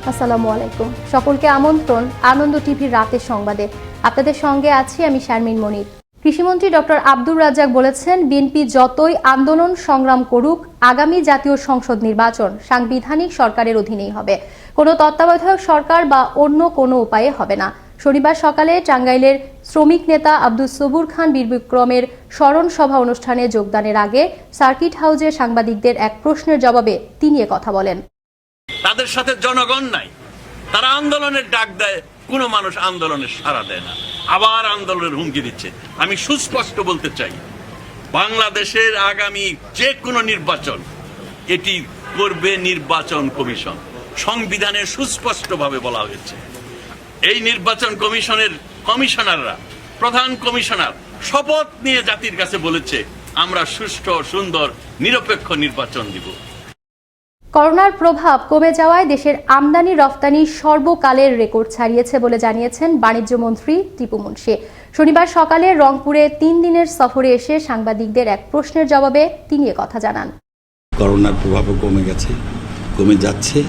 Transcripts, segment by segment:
আসসালামু আলাইকুম। সকলকে আমন্ত্রণ আনন্দ টিভির রাতের সংবাদে। আপনাদের সঙ্গে আছি আমি শারমিন মনির। কৃষিমন্ত্রী ডক্টর আব্দুর রাজ্জাক বলেছেন, বিএনপি যতই আন্দোলন সংগ্রাম করুক, আগামী জাতীয় সংসদ নির্বাচন সাংবিধানিক সরকারের অধীনেই হবে, কোনো তত্ত্বাবধায়ক সরকার বা অন্য কোনো উপায়ে হবে না। শনিবার সকালে টাঙ্গাইলের শ্রমিক নেতা আব্দুল সবুর খান বীর বিক্রমের স্মরণ সভা অনুষ্ঠানে যোগদানের আগে সার্কিট হাউসে সাংবাদিকদের এক প্রশ্নের জবাবে তিনি কথা বলেন। তাদের সাথে জনগণ নাই, তারা আন্দোলনের ডাক দেয়, কোনো মানুষ আন্দোলনের সাড়া দেয় না, আবার আন্দোলনের হুমকি দিচ্ছে। আমি সুস্পষ্ট বলতে চাই, বাংলাদেশের আগামী যে কোনো নির্বাচন এটি করবে নির্বাচন কমিশন। সংবিধানে সুস্পষ্টভাবে বলা হয়েছে, এই নির্বাচন কমিশনের কমিশনাররা, প্রধান কমিশনার শপথ নিয়ে জাতির কাছে বলেছে, আমরা সুষ্ঠু, সুন্দর, নিরপেক্ষ নির্বাচন দিব। করোনার প্রভাব কমে যাওয়ায় দেশের আমদানি রফতানি সর্বকালের রেকর্ড ছাড়িয়েছে বলে জানিয়েছেন বাণিজ্য মন্ত্রী টিপু মুনশি। শনিবার সকালে রংপুরে 3 দিনের সফরে এসে সাংবাদিকদের এক প্রশ্নের জবাবে তিনি কথা জানান। করোনার প্রভাবও কমে যাচ্ছে,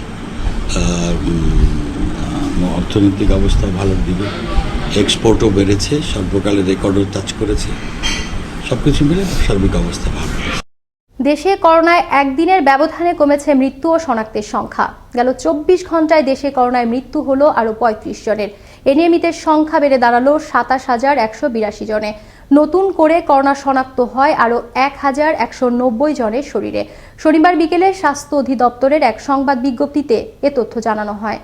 অর্থনৈতিক অবস্থা ভালোর দিকে, এক্সপোর্টও বেড়েছে, সর্বকালের রেকর্ডও টাচ করেছে। সবকিছু মিলে সার্বিক অবস্থা ভালো। দেশে করোনায় একদিনের ব্যবধানে কমেছে মৃত্যু ও শনাক্তের সংখ্যা। গেল 24 ঘন্টায় দেশে করোনায় মৃত্যু হলো আরও 35 জনের। এ নিয়ে মৃতের সংখ্যা বেড়ে দাঁড়ালো 27,182 জনে। নতুন করে করোনা শনাক্ত হয় আরও 1,190 জনের শরীরে। শনিবার বিকেলে স্বাস্থ্য অধিদপ্তরের এক সংবাদ বিজ্ঞপ্তিতে এ তথ্য জানানো হয়।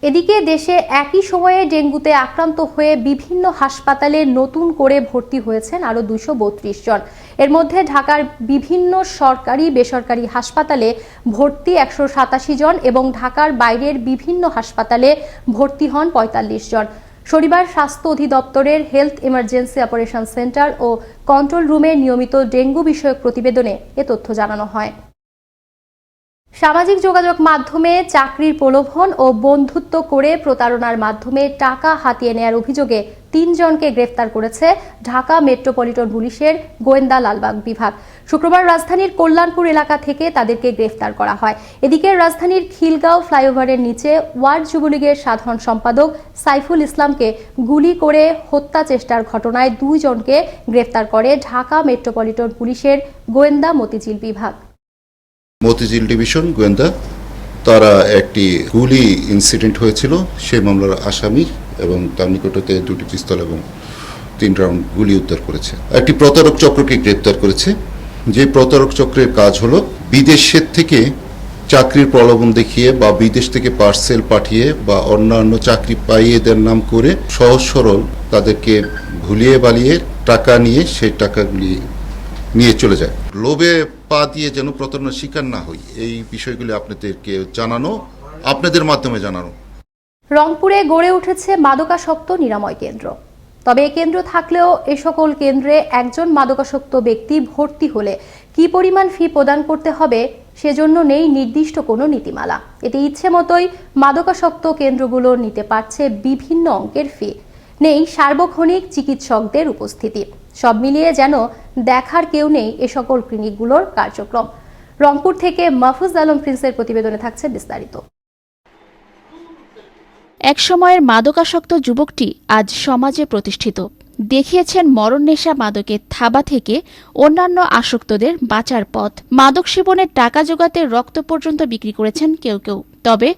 এদিকে দেশে একই সময়ে ডেঙ্গুতে আক্রান্ত হয়ে বিভিন্ন হাসপাতালে নতুন করে ভর্তি হয়েছেন আরও 232 জন। এর মধ্যে ঢাকার বিভিন্ন সরকারি বেসরকারি হাসপাতালে ভর্তি 187 জন এবং ঢাকার বাইরের বিভিন্ন হাসপাতালে ভর্তি হন 45 জন। শনিবার স্বাস্থ্য অধিদপ্তরের হেলথ ইমার্জেন্সি অপারেশন সেন্টার ও কন্ট্রোল রুমে নিয়মিত ডেঙ্গু বিষয়ক প্রতিবেদনে এ তথ্য জানানো হয়। সামাজিক যোগাযোগ মাধ্যমে চাকরির প্রলোভন ও বন্ধুত্ব করে প্রতারণার মাধ্যমে টাকা হাতিয়ে নেয়ার অভিযোগে 3 জনকে গ্রেফতার করেছে ঢাকা মেট্রোপলিটন পুলিশের গোয়েন্দা লালবাগ বিভাগ। শুক্রবার রাজধানীর কল্যাণপুর এলাকা থেকে তাদেরকে গ্রেফতার করা হয়। এদিকে রাজধানীর খিলগাঁও ফ্লাইওভারের নিচে ওয়ার্ড যুবলীগের সাধারণ সম্পাদক সাইফুল ইসলামকে গুলি করে হত্যা চেষ্টার ঘটনায় 2 জনকে গ্রেফতার করে ঢাকা মেট্রোপলিটন পুলিশের গোয়েন্দা মতিঝিল বিভাগ। মতিঝিল ডিভিশন গোয়েন্দা তারা একটি গুলি ইনসিডেন্ট হয়েছিল, সেই মামলার আসামি এবং তার নিকটতে 2টি পিস্তল এবং 3 রাউন্ড গুলি উদ্ধার করেছে। একটি প্রতারক চক্রকে গ্রেপ্তার করেছে। যে প্রতারক চক্রের কাজ হলো বিদেশের থেকে চাকরির প্রলোভন দেখিয়ে বা বিদেশ থেকে পার্সেল পাঠিয়ে বা অন্যান্য চাকরি পাইয়ে দেওয়ার নাম করে সহজ সরল তাদেরকে ভুলিয়ে বালিয়ে টাকা নিয়ে সেই টাকাগুলি নিয়ে চলে যায়। লোভে পা দিয়ে যেন প্রতারণার শিকার না হই, এই বিষয়গুলি আপনাদেরকে জানানো, আপনাদের মাধ্যমে জানানো। রংপুরে গড়ে উঠেছে মাদকাসক্ত নিরাময় কেন্দ্র। তবে এই কেন্দ্র থাকলেও এ সকল কেন্দ্রে একজন মাদকাসক্ত ব্যক্তি ভর্তি হলে কি পরিমাণ ফি প্রদান করতে হবে সেজন্য নেই নির্দিষ্ট কোনো নীতিমালা। এতে ইচ্ছে মতোই মাদকাসক্ত কেন্দ্রগুলো নিতে পারছে বিভিন্ন অঙ্কের ফি। নেই সার্বক্ষণিক চিকিৎসকদের উপস্থিতি। সব মিলিয়ে যেন দেখার কেউ নেই এ সকল ক্লিনিকগুলোর কার্যক্রম। রংপুর থেকে মাহফুজ আলম প্রিন্সের প্রতিবেদনে থাকছে বিস্তারিত। এক সময়ের মাদকাসক্ত যুবকটি আজ সমাজে প্রতিষ্ঠিত। দেখিয়েছেন মরণ নেশা মাদকের থাবা থেকে অন্যান্য আসক্তদের বাঁচার পথ। মাদক সেবনের টাকা জোগাতে রক্ত পর্যন্ত বিক্রি করেছেন কেউ কেউ। তবে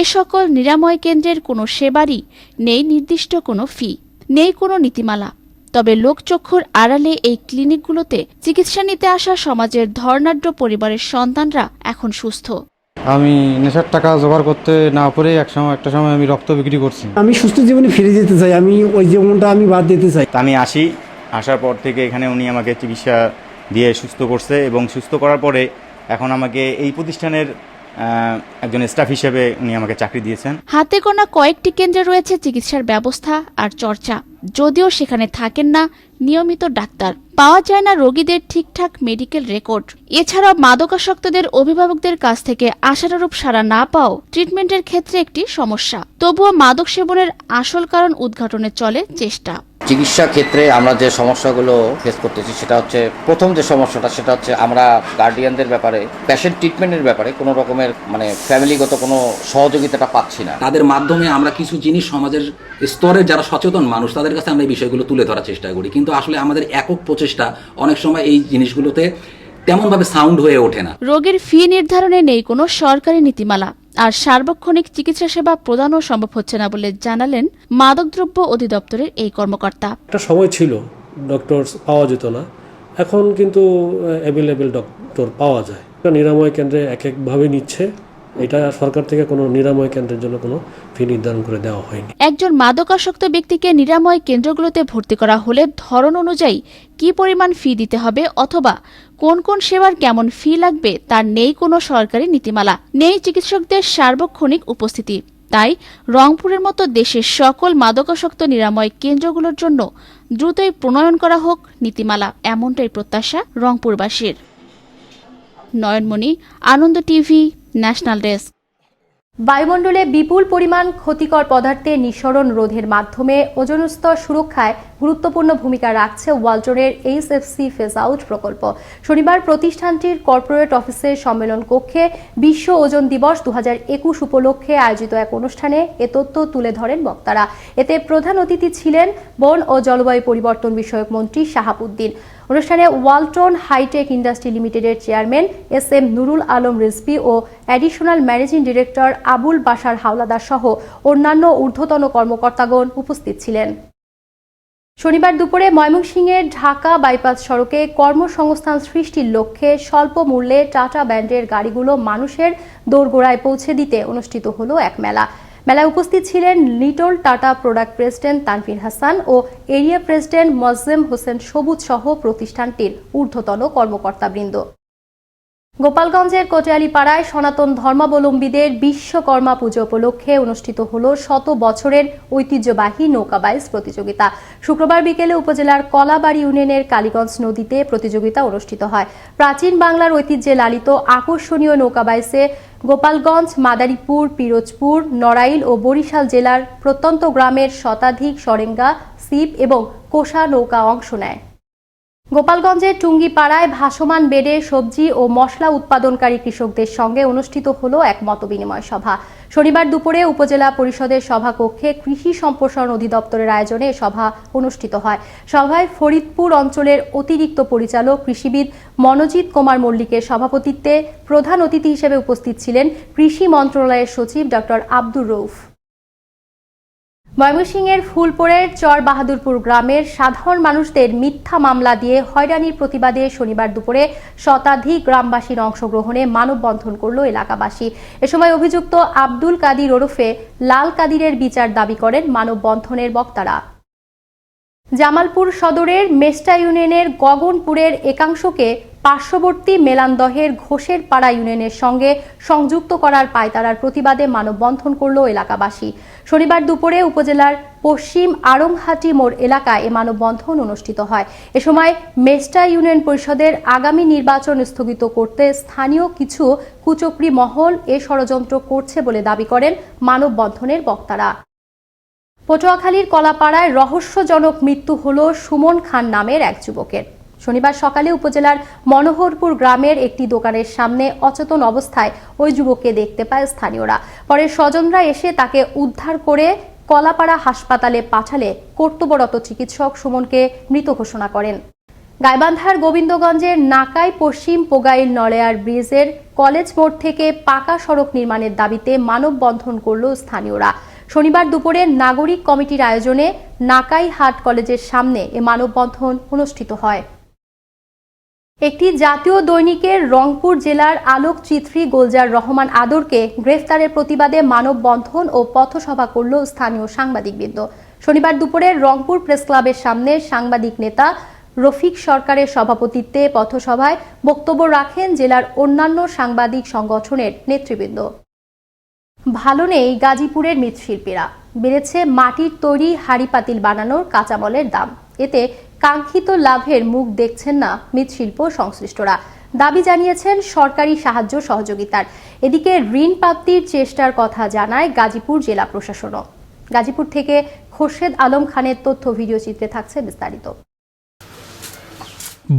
এ সকল নিরাময় কেন্দ্রের কোনো সেবারই নেই নির্দিষ্ট কোনো ফি, নেই কোনো নীতিমালা। তবে লোকচক্ষুর আড়ালে এই ক্লিনিকগুলোতে চিকিৎসা নিতে আসা সমাজের ধর্নাঢ্য পরিবারের সন্তানরা এখন সুস্থ। আমি নেশার টাকা জোগাড় করতে না পারে একটা সময় আমি রক্ত বিক্রি করছি। আমি সুস্থ জীবনে ফিরে যেতে চাই, আমি ওই জীবনটা আমি বাদ দিতে চাই। আমি আসার পর থেকে এখানে উনি আমাকে চিকিৎসা দিয়ে সুস্থ করছে এবং সুস্থ করার পরে এখন আমাকে এই প্রতিষ্ঠানের একজন স্টাফ হিসেবে উনি আমাকে চাকরি দিয়েছেন। হাতে গোনা কয়েকটি কেন্দ্রে রয়েছে চিকিৎসার ব্যবস্থা আর চর্চা, যদিও সেখানে থাকেন না নিয়মিত ডাক্তার, পাওয়া যায় না রোগীদের ঠিকঠাক মেডিকেল রেকর্ড। এছাড়াও মাদকাসক্তদের অভিভাবকদের কাছ থেকে আশানুরূপ সাড়া না পাও ট্রিটমেন্টের ক্ষেত্রে একটি সমস্যা। তবুও মাদক সেবনের আসল কারণ উদ্ঘাটনে চলে চেষ্টা। চিকিৎসা ক্ষেত্রে আমরা যে সমস্যাগুলো ফেস করতেছি সেটা হচ্ছে, প্রথম যে সমস্যাটা সেটা হচ্ছে আমরা গার্ডিয়ানদের ব্যাপারে, পেশেন্ট ট্রিটমেন্টের ব্যাপারে কোনো রকমের ফ্যামিলিগত কোনো সহযোগিতাটা পাচ্ছি না। তাদের মাধ্যমে আমরা কিছু জিনিস সমাজের স্তরের যারা সচেতন মানুষ তাদের কাছে আমরা এই বিষয়গুলো তুলে ধরার চেষ্টা করি, কিন্তু আসলে আমাদের একক প্রচেষ্টা অনেক সময় এই জিনিসগুলোতে তেমনভাবে সাউন্ড হয়ে ওঠে না। রোগীর ফি নির্ধারণে নেই কোনো সরকারি নীতিমালা, আর সার্বক্ষণিক চিকিৎসা সেবা প্রদানও সম্ভব হচ্ছে না বলে জানালেন মাদকদ্রব্য অধিদপ্তরের এই কর্মকর্তা। একটা সময় ছিল ডক্টর পাওয়া যেত না, এখন কিন্তু অ্যাভেলেবেল ডক্টর পাওয়া যায়। নিরাময় কেন্দ্রে এক একভাবে নিচ্ছে, এটা সরকার থেকে কোনো নিরাময় কেন্দ্রের জন্য কোনো ফি নির্ধারণ করে দেওয়া হয়নি। একজন মাদকাসক্ত ব্যক্তিকে নিরাময় কেন্দ্রগুলোতে ভর্তি করা হলে ধরন অনুযায়ী কি পরিমাণ ফি দিতে হবে অথবা কোন কোন সেবার কেমন ফি লাগবে তার নেই কোনো সরকারি নীতিমালা, নেই চিকিৎসকদের সার্বক্ষণিক উপস্থিতি। তাই রংপুরের মতো দেশের সকল মাদকাসক্ত নিরাময় কেন্দ্রগুলোর জন্য দ্রুতই প্রণয়ন করা হোক নীতিমালা, এমনটাই প্রত্যাশা রংপুরবাসীর। নয়নমণি, আনন্দ টিভি, ন্যাশনাল ডেস্ক। বায়ুমণ্ডলে বিপুল পরিমাণ ক্ষতিকর পদার্থের নিঃসরণ রোধের মাধ্যমে ওজোন স্তর সুরক্ষায় গুরুত্বপূর্ণ ভূমিকা রাখছে ওয়ালটনের এইচএফসি ফেজ আউট প্রকল্প। শনিবার প্রতিষ্ঠানটির কর্পোরেট অফিসের সম্মেলন কক্ষে বিশ্ব ওজোন দিবস 2021 উপলক্ষে আয়োজিত এক অনুষ্ঠানে এ তথ্য তুলে ধরেন বক্তারা। এতে প্রধান অতিথি ছিলেন বন ও জলবায়ু পরিবর্তন বিষয়ক মন্ত্রী শাহাবুদ্দিন। অনুষ্ঠানে ওয়ালটন হাইটেক ইন্ডাস্ট্রি লিমিটেডের চেয়ারম্যান এস.এম. নুরুল আলম রিজভী ও additional managing director Abul Bashar Howlader সহ অন্যান্য ঊর্ধ্বতন কর্মকর্তাগণ উপস্থিত ছিলেন। শনিবার দুপুরে ময়মনসিংহের ঢাকা বাইপাস সড়কে কর্মসংস্থান সৃষ্টির লক্ষ্যে স্বল্প মূল্যে টাটা ব্র্যান্ডের গাড়িগুলো মানুষের দোরগোড়ায় পৌঁছে দিতে অনুষ্ঠিত হলো এক মেলা। মেলায় উপস্থিত ছিলেন little Tata product president Tanvir Hasan ও এরিয়া প্রেসিডেন্ট মোয়াজ্জেম হোসেন সবুজ সহ প্রতিষ্ঠানটির ঊর্ধ্বতন কর্মকর্তাবৃন্দ। গোপালগঞ্জের কোটিয়ালীপাড়ায় সনাতন ধর্মাবলম্বীদের বিশ্বকর্মা পুজো উপলক্ষে অনুষ্ঠিত হল 100 বছরের ঐতিহ্যবাহী নৌকাবাইজ প্রতিযোগিতা। শুক্রবার বিকেলে উপজেলার কলাবাড়ি ইউনিয়নের কালীগঞ্জ নদীতে প্রতিযোগিতা অনুষ্ঠিত হয়। প্রাচীন বাংলার ঐতিহ্যে লালিত আকর্ষণীয় নৌকাবাইজে গোপালগঞ্জ, মাদারীপুর, পিরোজপুর, নড়াইল ও বরিশাল জেলার প্রত্যন্ত গ্রামের শতাধিক সরেঙ্গা, সিপ এবং কোষা নৌকা অংশ নেয়। গোপালগঞ্জের টুঙ্গিপাড়ায় ভাসমান বেডে সবজি ও মশলা উৎপাদনকারী কৃষকদের সঙ্গে অনুষ্ঠিত হলো এক মতবিনিময় সভা। শনিবার দুপুরে উপজেলা পরিষদের সভাকক্ষে কৃষি সম্প্রসারণ অধিদপ্তরের আয়োজনে সভা অনুষ্ঠিত হয়। সভায় ফরিদপুর অঞ্চলের অতিরিক্ত পরিচালক কৃষিবিদ মনোজিৎ কুমার মল্লিকের সভাপতিত্বে প্রধান অতিথি হিসেবে উপস্থিত ছিলেন কৃষি মন্ত্রণালয়ের সচিব ডক্টর আব্দুর রউফ। ময়মনসিংহের ফুলপুরের চর বাহাদুরপুর গ্রামের সাধারণ মানুষদের মিথ্যা মামলা দিয়ে হয়রানির প্রতিবাদে শনিবার দুপুরে শতাধিক গ্রামবাসীর অংশগ্রহণে মানববন্ধন করল এলাকাবাসী। এ সময় অভিযুক্ত আব্দুল কাদির ওরফে লাল কাদিরের বিচার দাবি করেন মানববন্ধনের বক্তারা। জামালপুর সদরের মেস্টা ইউনিয়নের গগনপুরের একাংশকে পার্শ্ববর্তী মেলান্দহের ঘোষের পাড়া ইউনিয়নের সঙ্গে সংযুক্ত করার পায়তারার প্রতিবাদে মানববন্ধন করল এলাকাবাসী। শনিবার দুপুরে উপজেলার পশ্চিম আড়ংহাটি মোড় এলাকায় এ মানববন্ধন অনুষ্ঠিত হয়। এ সময় মেস্টা ইউনিয়ন পরিষদের আগামী নির্বাচন স্থগিত করতে স্থানীয় কিছু কুচক্রী মহল এ ষড়যন্ত্র করছে বলে দাবি করেন মানববন্ধনের বক্তারা। পটুয়াখালীর কলাপাড়ায় রহস্যজনক মৃত্যু হল সুমন খান নামের এক যুবকের। শনিবার সকালে উপজেলার মনোহরপুর গ্রামের একটি দোকানের সামনে অচেতন অবস্থায় ওই যুবককে দেখতে পায় স্থানীয়রা। পরে স্বজনরা এসে তাকে উদ্ধার করে কলাপাড়া হাসপাতালে পাঠালে কর্তব্যরত চিকিৎসক সুমনকে মৃত ঘোষণা করেন। গাইবান্ধার গোবিন্দগঞ্জের নাকাই পশ্চিম পোগাইল নড়েয়ার ব্রিজের কলেজ মোড় থেকে পাকা সড়ক নির্মাণের দাবিতে মানববন্ধন করল স্থানীয়রা। শনিবার দুপুরে নাগরিক কমিটির আয়োজনে নাকাই হাট কলেজের সামনে এ মানববন্ধন অনুষ্ঠিত হয়। একটি জাতীয় দৈনিকের রংপুর জেলার আলোকচিত্রী গোলজার রহমান আদরকে গ্রেফতারের প্রতিবাদে মানববন্ধন ও পথসভা করল স্থানীয় সাংবাদিকবৃন্দ। শনিবার দুপুরে রংপুর প্রেস ক্লাবের সামনে সাংবাদিক নেতা রফিক সরকারের সভাপতিত্বে পথসভায় বক্তব্য রাখেন জেলার অন্যান্য সাংবাদিক সংগঠনের নেতৃবৃন্দ। ভালো নেই গাজীপুরের মৃৎশিল্পীরা, বেড়েছে মাটির তৈরি হাড়ি পাতিল বানানোর কাঁচামালের দাম। এতে কাঙ্ক্ষিত লাভের মুখ দেখছেন না মৃৎশিল্প সংশ্লিষ্টরা। দাবি জানিয়েছেন সরকারি সাহায্য সহযোগিতার। এদিকে ঋণ প্রাপ্তির চেষ্টার কথা জানায় গাজীপুর জেলা প্রশাসনও। গাজীপুর থেকে খোরশেদ আলম খানের তথ্য ভিডিও চিত্রে থাকছে বিস্তারিত।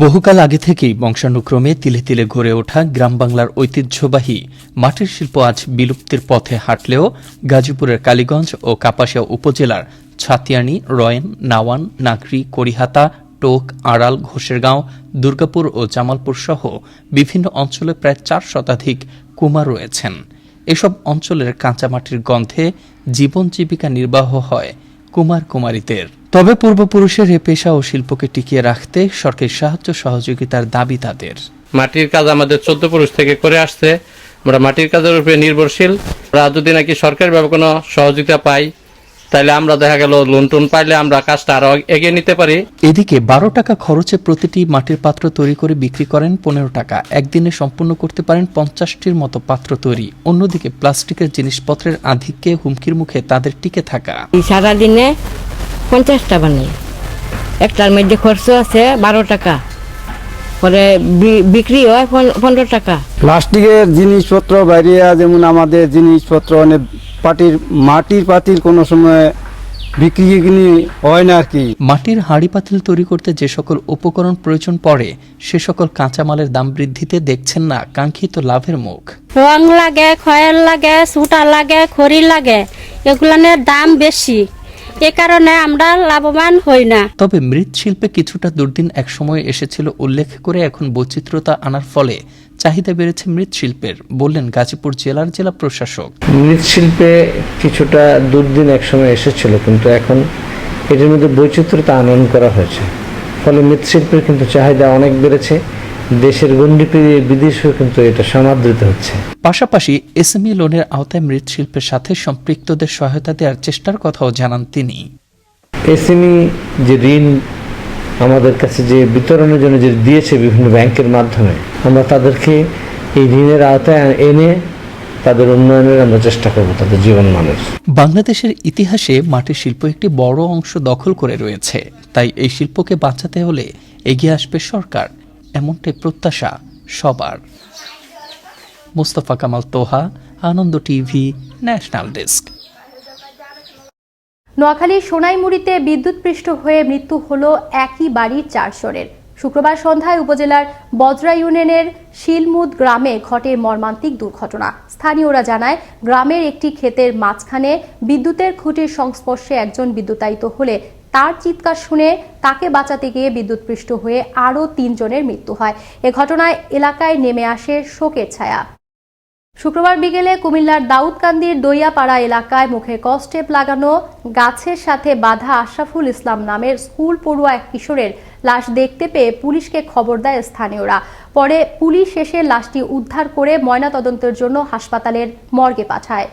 বহুকাল আগে থেকেই বংশানুক্রমে তিলে তিলে গড়ে ওঠা গ্রাম বাংলার ঐতিহ্যবাহী মাটির শিল্প আজ বিলুপ্তির পথে হাঁটলেও গাজীপুরের কালীগঞ্জ ও কাপাসিয়া উপজেলার ছাতিয়ানি, রয়েন, নাওয়ান, নাগরি, করিহাতা, টোক, আড়াল, ঘোষেরগাঁও, দুর্গাপুর ও জামালপুর সহ বিভিন্ন অঞ্চলে প্রায় 4 শতাধিক কুমার রয়েছেন। এসব অঞ্চলের কাঁচামাটির গন্ধে জীবন জীবিকা নির্বাহ হয় কুমার কুমারীদের। তবে পূর্বপুরুষের এ পেশা ও শিল্পকে টিকিয়ে রাখতে সরকারি সাহায্য সহযোগিতার দাবি তাদের। মাটির কাজ আমাদের 14 পুরুষ থেকে করে আসছে, আমরা মাটির কাজের উপরে নির্ভরশীল। আমরা যদি নাকি সরকারিভাবে কোনো সহযোগিতা পাই তাহলে আমরা দেখা গেল লোন টোন পাইলে আমরা কাজটা আরো এগিয়ে নিতে পারি। এদিকে 12 টাকা খরচে প্রতিটি মাটির পাত্র তৈরি করে বিক্রি করেন 15 টাকা। একদিনে সম্পূর্ণ করতে পারেন 50টির মতো পাত্র তৈরি। অন্যদিকে প্লাস্টিকের জিনিসপত্রের আধিক্যে হুমকির মুখে তাদের টিকে থাকা। সারাদিনে 50টা বানিয়ে একটার মধ্যে খরচ আছে 12 টাকা, পরে বিক্রি হয় 15 টাকা। প্লাস্টিকের জিনিসপত্র বাইরে যেমন আমাদের জিনিসপত্র অনেক মাটির পাতিল কোনো সময় বিক্রি হয় না আর কি। মাটির হাঁড়ি পাতিল তৈরি করতে যে সকল উপকরণ প্রয়োজন পড়ে সে সকল কাঁচামালের দাম বৃদ্ধিতে দেখছেন না কাঙ্ক্ষিত লাভের মুখ। রং লাগে, খয়ের লাগে, সুতা লাগে, খড়ি লাগে, এগুলোর দাম বেশি, এ কারণে আমরা লাভবান হই না। তবে মৃৎশিল্পে কিছুটা দুর্দিন এক সময় এসেছিল উল্লেখ করে এখন বৈচিত্র্যতা আনার ফলে চাহিদা বেড়েছে মৃৎশিল্পের, বললেন গাজীপুর জেলার জেলা প্রশাসক। মৃৎশিল্পে কিছুটা দুর্দিন এক সময় এসেছিল, কিন্তু এখন এটার মধ্যে বৈচিত্র্যতা আনয়ন করা হয়েছে, ফলে মৃৎশিল্পের কিন্তু চাহিদা অনেক বেড়েছে। দেশের গণ্ডি পেরিয়ে বিদেশেও কিন্তু এটা সমাদৃত হচ্ছে। পাশাপাশি এসএমই লোনের আওতায় মৃৎশিল্পের সাথে সম্পৃক্তদের সহায়তা দেওয়ার চেষ্টার কথাও জানান তিনি। এসএমই যে ঋণ আমাদের কাছে যে বিতরণের জন্য যে দিয়েছে বিভিন্ন ব্যাংকের মাধ্যমে, আমরা তাদেরকে এই ঋণের আওতায় এনে তাদের উন্নয়নের আমরা চেষ্টা করব, তাদের জীবনমানের। বাংলাদেশের ইতিহাসে মাটির শিল্প একটি বড় অংশ দখল করে রয়েছে, তাই এই শিল্পকে বাঁচাতে হলে এগিয়ে আসবে সরকার, এমনটাই প্রত্যাশা সবার। মোস্তফা কামাল তোহা, আনন্দ টিভি, ন্যাশনাল ডেস্ক। নোয়াখালীর সোনাইমুড়িতে বিদ্যুৎপৃষ্ট হয়ে মৃত্যু হলো একই বাড়ির 4 জনের। শুক্রবার সন্ধ্যায় উপজেলার বজরা ইউনিয়নের শিলমুদ গ্রামে ঘটে মর্মান্তিক দুর্ঘটনা। স্থানীয়রা জানায়, গ্রামের একটি ক্ষেতের মাঝখানে বিদ্যুতের খুঁটির সংস্পর্শে একজন বিদ্যুতায়িত হলে তার চিৎকার শুনে তাকে বাঁচাতে গিয়ে বিদ্যুৎপৃষ্ট হয়ে আরও 3 জনের মৃত্যু হয়। এ ঘটনায় এলাকায় নেমে আসে শোকের ছায়া। শুক্রবার বিকেলে কুমিল্লার দাউদকান্দির দইয়াপাড়া এলাকায় মুখে কস্টেপ লাগানো গাছের সাথে বাঁধা আশরাফুল ইসলাম নামের স্কুল পড়ুয়া এক কিশোরের লাশ দেখতে পেয়ে পুলিশকে খবর দেয় স্থানীয়রা। পরে পুলিশ এসে লাশটি উদ্ধার করে ময়নাতদন্তের জন্য হাসপাতালের মর্গে পাঠায়।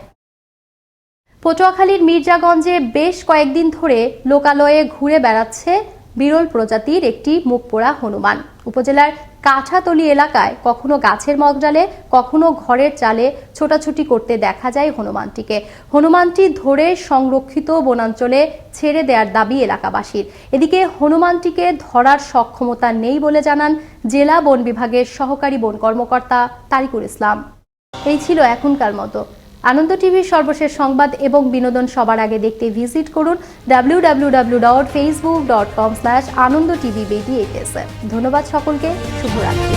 পটুয়াখালীর মির্জাগঞ্জে বেশ কয়েকদিন ধরে লোকালয়ে ঘুরে বেড়াচ্ছে বিরল প্রজাতির একটি মুখপোড়া হনুমান। উপজেলার কাঠাতলি এলাকায় কখনো গাছের মগডালে, কখনো ঘরের চালে ছোটাছুটি করতে দেখা যায় হনুমানটিকে। হনুমানটি ধরে সংরক্ষিত বনাঞ্চলে ছেড়ে দেওয়ার দাবি এলাকাবাসীর। এদিকে হনুমানটিকে ধরার সক্ষমতা নেই বলে জানান জেলা বন বিভাগের সহকারী বন কর্মকর্তা তারিকুল ইসলাম। এই ছিল এখনকার মতো। আনন্দ টিভির সর্বশেষ সংবাদ এবং বিনোদন সবার আগে দেখতে ভিজিট করুন www.facebook.com/anondtvbds। ধন্যবাদ সকলকে, শুভরাত্রি।